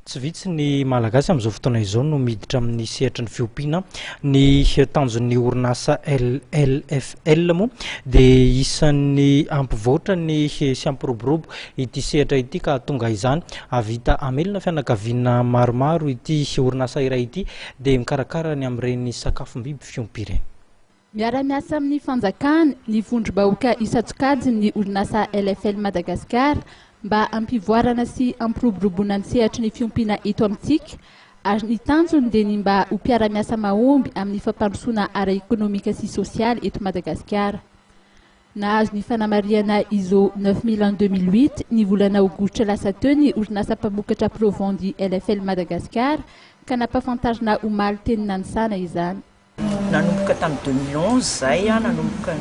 Tsy vitsy ny Malagasy amin'izao fotoana izao no miditra amin'ny sehatry ny fiompiana ny tanjon'ny orinasa LFL moa dia isan'ny hampivoatra ny sy hampiroborobo ity sehatra ity ka hahatonga izany avita hamelona fianakaviana maromaro ity orinasa iray ity dia mikarakara ny amin'ireny sakafom-biby fiompireny. Miara-miasa amin'ny fanjakana ny vondrom-bahoaka isan-tsokajy ny orinasa LFL Madagascar mba hampivoarana sy hampiroboroboana ny sehatry ny fiompiana eto amintsika ary ny tanjony dia ny mba ho mpiara-miasa mahomby amin'ny fampandrosoana ara-ekonomika sy sosialy eto Madagasikara. Nahazo ny fanamariana ISO 9000 en 2008 ny volana aogositra lasa teo ny orinasa mpamokatra provandy LFL Madagascar ka nampafantarina omaly teny nanisana izany. Nanomboka tamin'ny 2011 zay nanomboka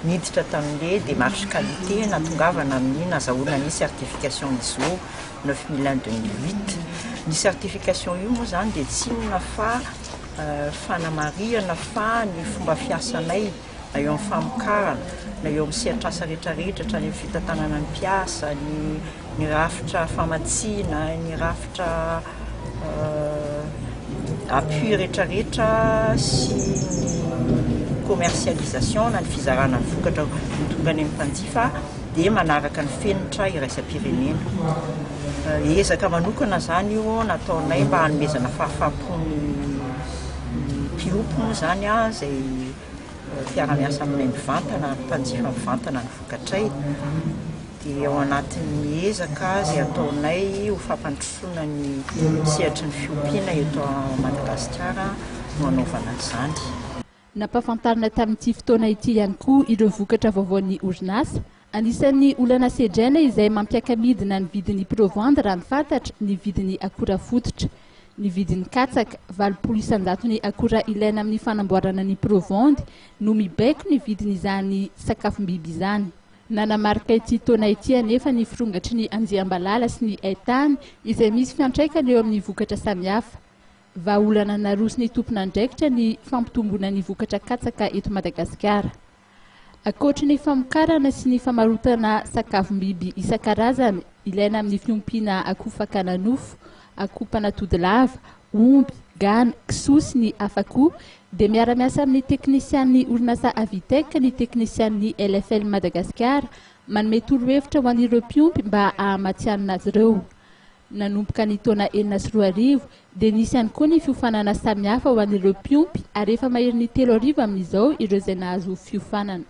niditra tamin'ilay démarche qualité natongavana amin'ny nazahoana ny certification ISO 9000 en 2008. Ny certification io moa zany dia tsy inona fa fanamariana fa ny fomba fiasanay na eo amin'ny famokarana na eo amin'ny sehatrasa rehetrarehetra hatrany amin'ny fitantanana ny mpiasa, ny rafitra famatsiana, ny rafitra appui rehetrarehetra sy commercialisation na ny fizarana ny vokatra tonga any amin'ny mpanjifa dia manaraka ny fenitra iraisam-pirenena. Ezaka manokana zany io nataonay mba hanomezana fahafampony mpiompo moa zany izay mpiara-miasa aminay mivantana, mpanjifa mivantana ny vokatray. Dia ao anatin'ny ezaka izay ataonay ho fampandrosoana ny sehatry ny fiompiana eto Madagasikara no anaovana izany. Nampafantarina tamin'ity fotoana ity ihany koa ireo vokatra vaovaon'ny orinasa. Anisan'ny olana sedraina izay mampiaka-midina ny vidin'ny provandy raha ny fantatra ny vidin'ny akora fototra. Ny vidin'ny katsaka 800 ny akora ilaina amin'ny fanamboarana ny provandy no mibaiko ny vidin'izany sakafom-biby izany. Nanamarika ity taona ity anefa ny firongatry ny anjiam-balala sy ny haitany izay misy fiantraikany eo amin'ny vokatra samihafa. Vahaolana naroso ny tompon'andraikitra ny fampitomboana ny vokatra katsaka eto Madagasikara. Ankoatra ny famokarana sy ny famarotana sakafom-biby isan-karazany ilaina amin'ny fiompiana akoho fakana nofo, akoho panatody lava, omby, gana, kisoa sy ny hafa koa dia miara-miasa amin'ny teknisian'ny orinasa Avitek ny teknisian'ny LFL Madagascar manome torohevitra ho an'ireo mpiompy mba hahamatsianana azy ireo. Nanomboka ny taona 2004 dia nisy ihany koa ny fiofanana samihafa ho an'ireo mpiompy ary efa mahery ny 3 arivo amin'izao ireo izay nahazo fiofanana.